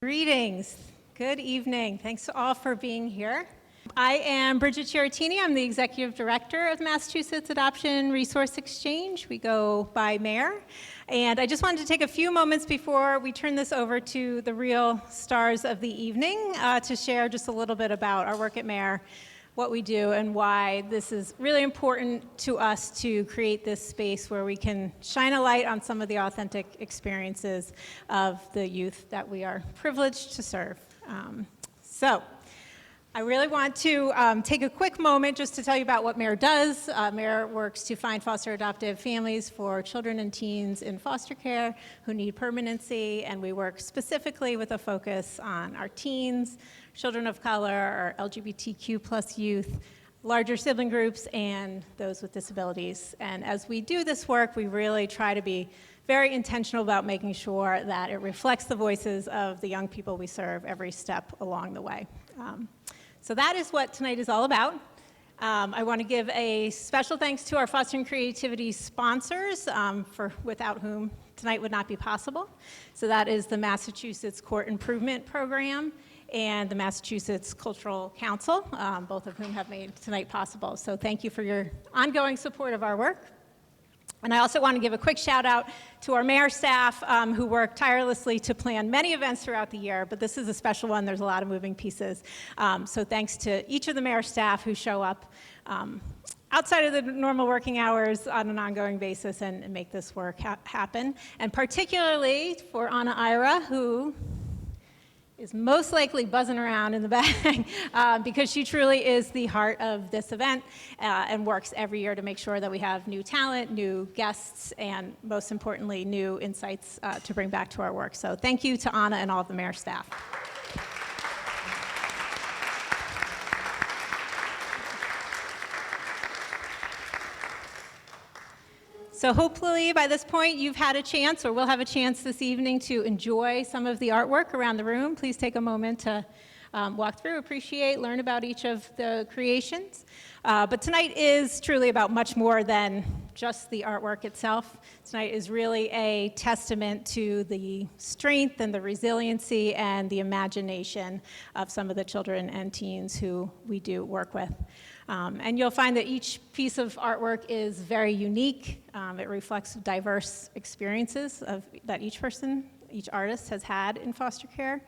Greetings. Good evening. Thanks all for being here. I am Bridget Chiaratini. I'm the Executive Director of Massachusetts Adoption Resource Exchange. We go by MARE. And I just wanted to take a few moments before we turn this over to the real stars of the evening to share just a little bit about our work at MARE, what we do, and why this is really important to us to create this space where we can shine a light on some of the authentic experiences of the youth that we are privileged to serve. So I really want to take a quick moment just to tell you about what MARE does. MARE works to find foster adoptive families for children and teens in foster care who need permanency, and we work specifically with a focus on our teens, children of color, our LGBTQ plus youth, larger sibling groups, and those with disabilities. And as we do this work, we really try to be very intentional about making sure that it reflects the voices of the young people we serve every step along the way. So that is what tonight is all about. I want to give a special thanks to our Fostering Creativity sponsors, without whom tonight would not be possible. So that is the Massachusetts Court Improvement Program and the Massachusetts Cultural Council, both of whom have made tonight possible. So thank you for your ongoing support of our work. And I also want to give a quick shout out to our MARE staff who work tirelessly to plan many events throughout the year, but this is a special one. There's a lot of moving pieces. So thanks to each of the MARE staff who show up outside of the normal working hours on an ongoing basis and make this work happen. And particularly for Anna Ira, who is most likely buzzing around in the back because she truly is the heart of this event and works every year to make sure that we have new talent, new guests, and most importantly, new insights to bring back to our work. So thank you to Anna and all of the MARE staff. So hopefully by this point you've had a chance or will have a chance this evening to enjoy some of the artwork around the room. Please take a moment to walk through, appreciate, learn about each of the creations. But tonight is truly about much more than just the artwork itself. Tonight is really a testament to the strength and the resiliency and the imagination of some of the children and teens who we do work with. And you'll find that each piece of artwork is very unique. It reflects diverse experiences that each artist has had in foster care.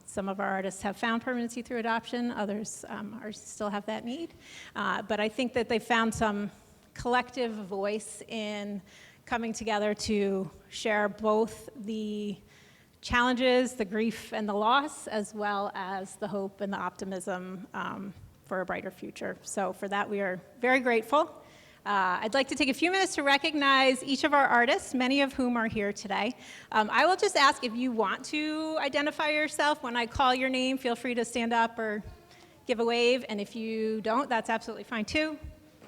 Some of our artists have found permanency through adoption, others still have that need. But I think that they found some collective voice in coming together to share both the challenges, the grief and the loss, as well as the hope and the optimism for a brighter future. So for that, we are very grateful. I'd like to take a few minutes to recognize each of our artists, many of whom are here today. I will just ask if you want to identify yourself. When I call your name, feel free to stand up or give a wave, and if you don't, that's absolutely fine too.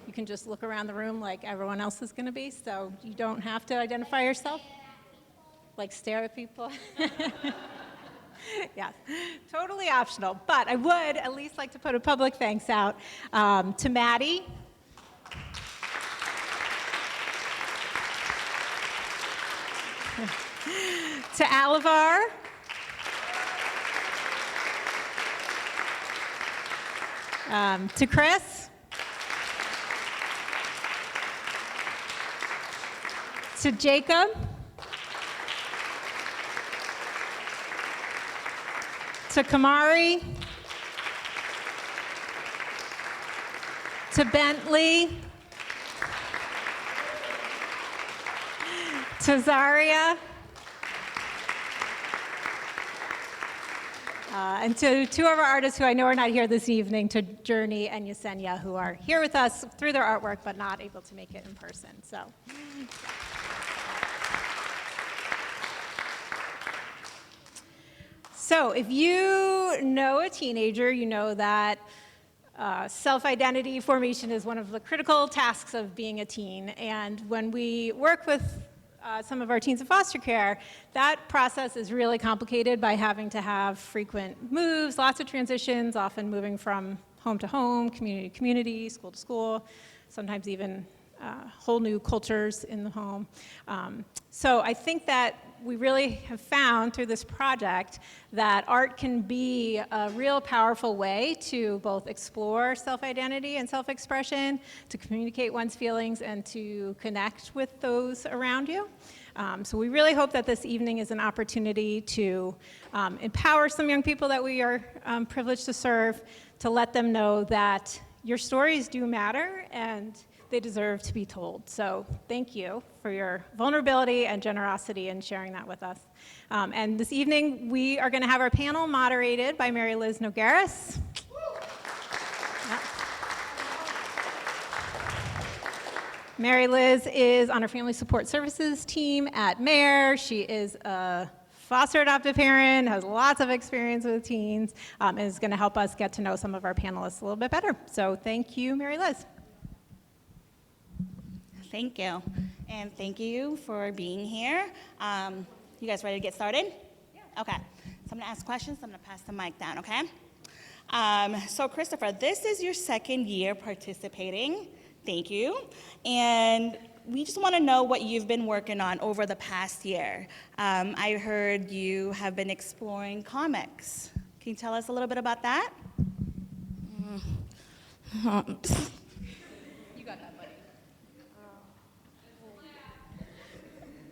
You can just look around the room like everyone else is going to be, so you don't have to identify yourself. Like stare at people. Yes, totally optional, but I would at least like to put a public thanks out to Maddie, to Alivar, to Chris, to Jacob, to Kamari, to Bentley, to Zaria, and to two of our artists who I know are not here this evening, to Journey and Yesenia, who are here with us through their artwork but not able to make it in person. So if you know a teenager, you know that self-identity formation is one of the critical tasks of being a teen. And when we work with some of our teens in foster care, that process is really complicated by having to have frequent moves, lots of transitions, often moving from home to home, community to community, school to school, sometimes even whole new cultures in the home. So I think that we really have found through this project that art can be a real powerful way to both explore self-identity and self-expression, to communicate one's feelings, and to connect with those around you. So we really hope that this evening is an opportunity to empower some young people that we are privileged to serve, to let them know that your stories do matter and they deserve to be told. So thank you for your vulnerability and generosity in sharing that with us. And this evening, we are going to have our panel moderated by Mary Liz Nogueras. Yep. Mary Liz is on our Family Support Services team at MARE. She is a foster adoptive parent, has lots of experience with teens, and is going to help us get to know some of our panelists a little bit better. So thank you, Mary Liz. Thank you. And thank you for being here. You guys ready to get started? Yeah. Okay. So I'm going to ask questions. I'm going to pass the mic down, okay? So Christopher, this is your second year participating. Thank you. And we just want to know what you've been working on over the past year. I heard you have been exploring comics. Can you tell us a little bit about that?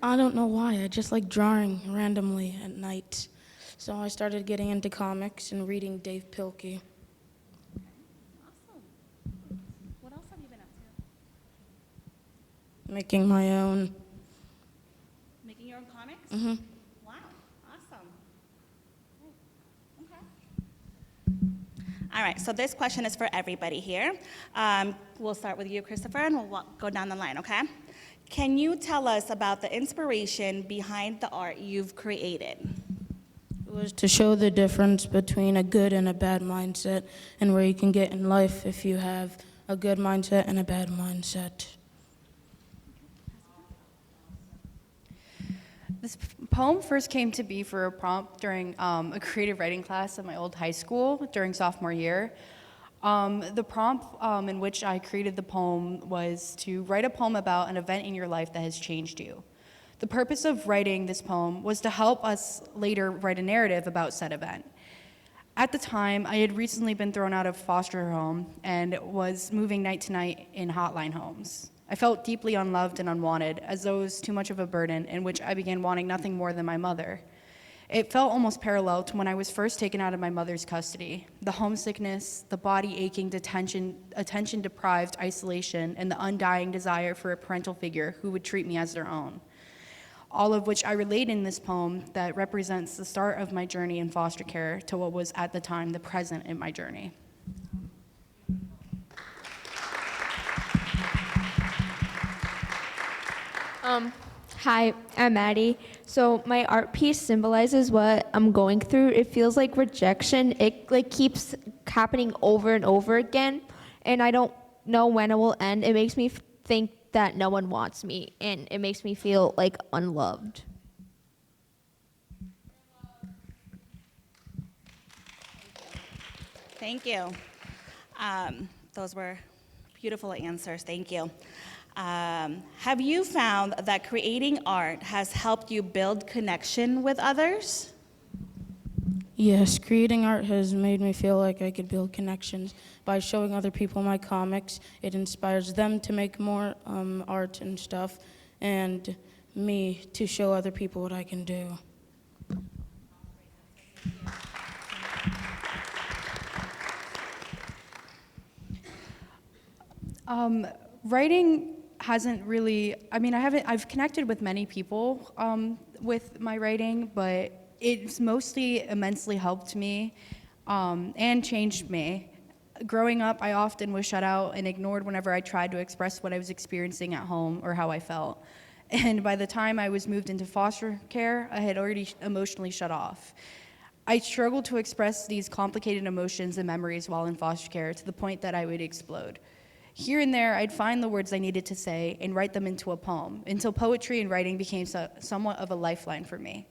I don't know why. I just like drawing randomly at night. So I started getting into comics and reading Dave Pilkey. Awesome. What else have you been up to? Making my own. Making your own comics? Mm-hmm. Wow. Awesome. Okay. All right. So this question is for everybody here. We'll start with you, Christopher, and we'll go down the line, okay? Can you tell us about the inspiration behind the art you've created? It was to show the difference between a good and a bad mindset and where you can get in life if you have a good mindset and a bad mindset. This poem first came to be for a prompt during a creative writing class at my old high school during sophomore year. The prompt in which I created the poem was to write a poem about an event in your life that has changed you. The purpose of writing this poem was to help us later write a narrative about said event. At the time, I had recently been thrown out of foster home and was moving night to night in hotline homes. I felt deeply unloved and unwanted, as though it was too much of a burden, in which I began wanting nothing more than my mother. It felt almost parallel to when I was first taken out of my mother's custody. The homesickness, the body aching, attention-deprived isolation, and the undying desire for a parental figure who would treat me as their own. All of which I relate in this poem that represents the start of my journey in foster care to what was at the time the present in my journey. Hi, I'm Maddie. So my art piece symbolizes what I'm going through. It feels like rejection. It keeps happening over and over again, and I don't know when it will end. It makes me think that no one wants me, and it makes me feel like unloved. Thank you. Those were beautiful answers. Thank you. Have you found that creating art has helped you build connection with others? Yes, creating art has made me feel like I could build connections. By showing other people my comics, it inspires them to make more art and stuff, and me to show other people what I can do. Writing hasn't really, I've connected with many people with my writing, but it's mostly immensely helped me and changed me. Growing up, I often was shut out and ignored whenever I tried to express what I was experiencing at home or how I felt. And by the time I was moved into foster care, I had already emotionally shut off. I struggled to express these complicated emotions and memories while in foster care to the point that I would explode. Here and there, I'd find the words I needed to say and write them into a poem, until poetry and writing became somewhat of a lifeline for me.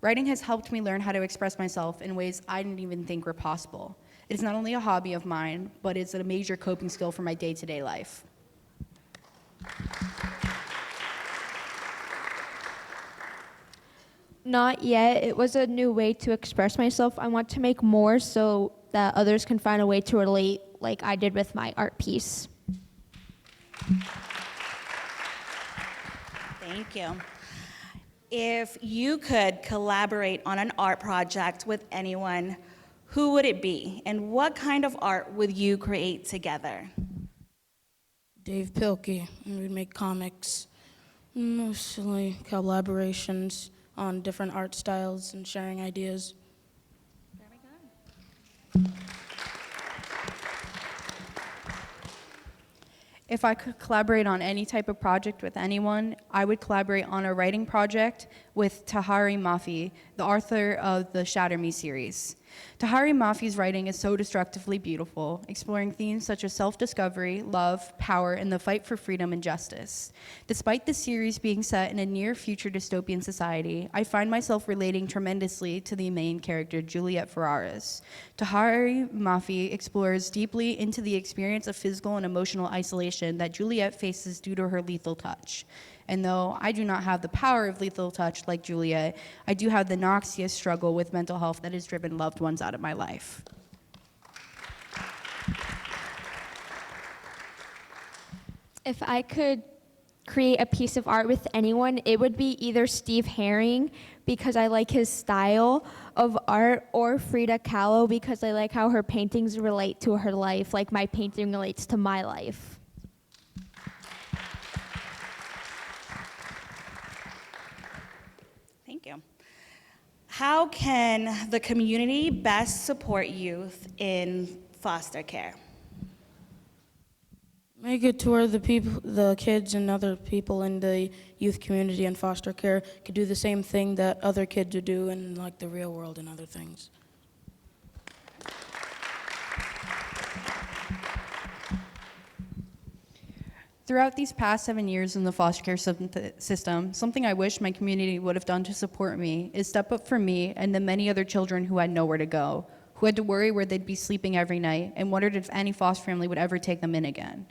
Writing has helped me learn how to express myself in ways I didn't even think were possible. It is not only a hobby of mine, but it's a major coping skill for my day-to-day life. Not yet. It was a new way to express myself. I want to make more so that others can find a way to relate like I did with my art piece. Thank you. If you could collaborate on an art project with anyone, who would it be? And what kind of art would you create together? Dave Pilkey, and we'd make comics, mostly collaborations on different art styles and sharing ideas. Very good. If I could collaborate on any type of project with anyone, I would collaborate on a writing project with Tahari Mafi, the author of the Shatter Me series. Tahari Mafi's writing is so destructively beautiful, exploring themes such as self-discovery, love, power, and the fight for freedom and justice. Despite the series being set in a near-future dystopian society, I find myself relating tremendously to the main character, Juliet Ferraris. Tahari Mafi explores deeply into the experience of physical and emotional isolation that Juliet faces due to her lethal touch. And though I do not have the power of lethal touch like Juliet, I do have the noxious struggle with mental health that has driven loved ones out of my life. If I could create a piece of art with anyone, it would be either Steve Herring, because I like his style of art, or Frida Kahlo, because I like how her paintings relate to her life, like my painting relates to my life. Thank you. How can the community best support youth in foster care? Make it to where the kids and other people in the youth community and foster care could do the same thing that other kids would do in like the real world and other things. Throughout these past 7 years in the foster care system, something I wish my community would have done to support me is step up for me and the many other children who had nowhere to go, who had to worry where they'd be sleeping every night and wondered if any foster family would ever take them in again.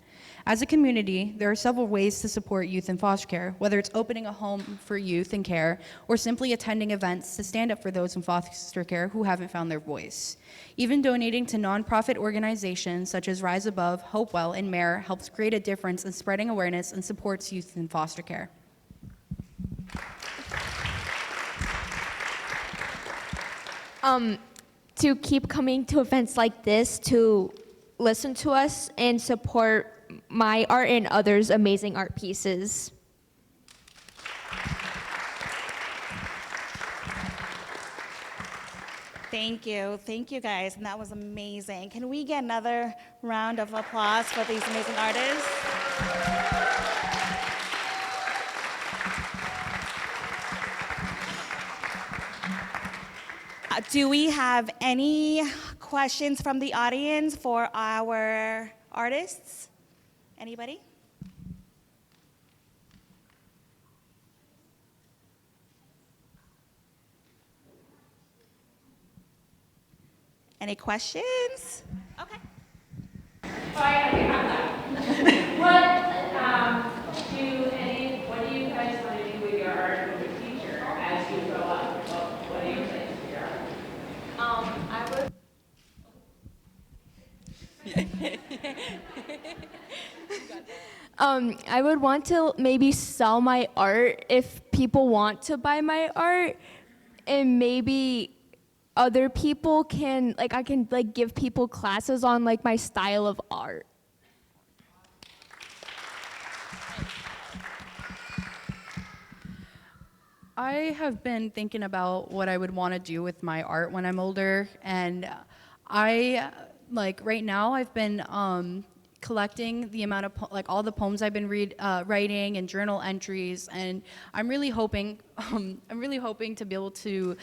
As a community, there are several ways to support youth in foster care, whether it's opening a home for youth in care or simply attending events to stand up for those in foster care who haven't found their voice. Even donating to nonprofit organizations such as Rise Above, Hopewell, and MARE helps create a difference in spreading awareness and supports youth in foster care. To keep coming to events like this, to listen to us and support my art and others' amazing art pieces. Thank you guys, and that was amazing. Can we get another round of applause for these amazing artists? Do we have any questions from the audience for our artists? Anybody? Any questions? Okay. What do you guys want to do with your art as a teacher as you grow up? What do you think for your art? I would want to maybe sell my art if people want to buy my art, and maybe other people can, like, I can like give people classes on like my style of art. I have been thinking about what I would want to do with my art when I'm older, and right now I've been collecting the amount of all the poems I've been writing and journal entries, and I'm really hoping to be able to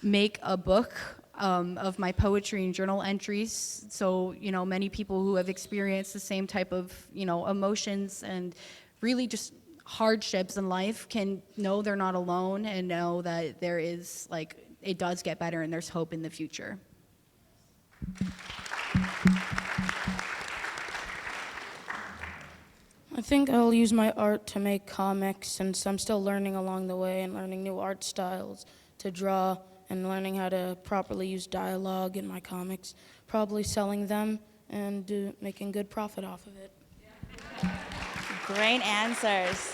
make a book of my poetry and journal entries, so many people who have experienced the same type of emotions and really just hardships in life can know they're not alone and know that there is it does get better and there's hope in the future. I think I'll use my art to make comics, since I'm still learning along the way and learning new art styles. to draw and learning how to properly use dialogue in my comics, probably selling them and making good profit off of it. Great answers.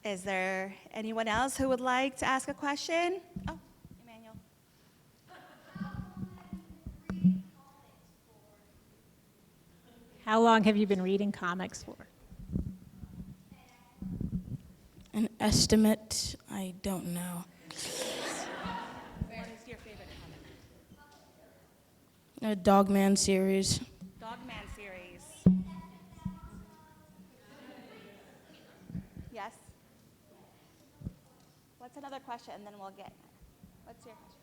Is there anyone else who would like to ask a question? Oh, Emmanuel. How long have you been reading comics for? An estimate, I don't know. What is your favorite comic? A Dogman series. Dogman series. Yes? What's another question, and then we'll get. What's your question?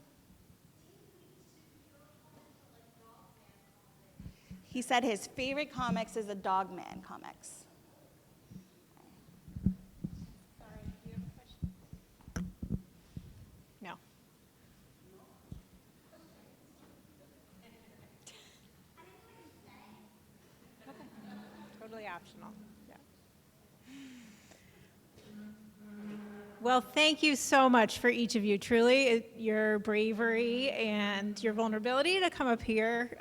He said his favorite comics is the Dogman comics. Sorry, do you have a question? No. Totally optional. Yeah. Well, thank you so much for each of you. Truly, your bravery and your vulnerability to come up here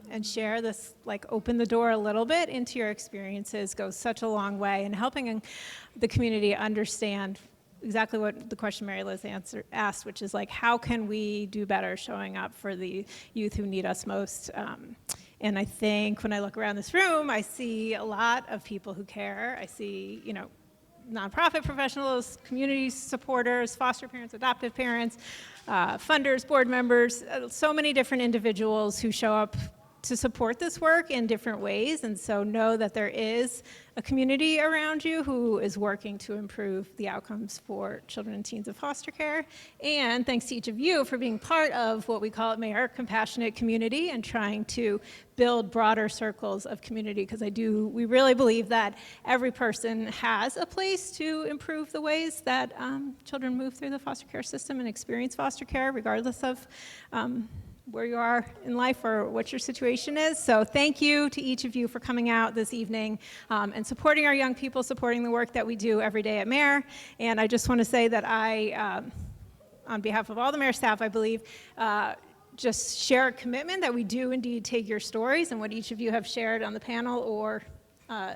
and share this, like open the door a little bit into your experiences goes such a long way in helping the community understand exactly what the question Mary Liz asked, which is like, how can we do better showing up for the youth who need us most? And I think when I look around this room, I see a lot of people who care. I see, nonprofit professionals, community supporters, foster parents, adoptive parents, funders, board members, so many different individuals who show up to support this work in different ways. And so know that there is a community around you who is working to improve the outcomes for children and teens of foster care. And thanks to each of you for being part of what we call at MARE, compassionate community, and trying to build broader circles of community, because we really believe that every person has a place to improve the ways that children move through the foster care system and experience foster care, regardless of where you are in life or what your situation is. So thank you to each of you for coming out this evening and supporting our young people, supporting the work that we do every day at MARE. And I just want to say that I, on behalf of all the MARE staff, I believe, just share a commitment that we do indeed take your stories and what each of you have shared on the panel or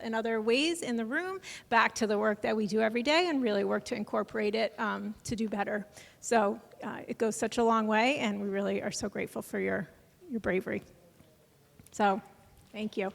in other ways in the room back to the work that we do every day and really work to incorporate it to do better. So it goes such a long way, and we really are so grateful for your bravery. So thank you.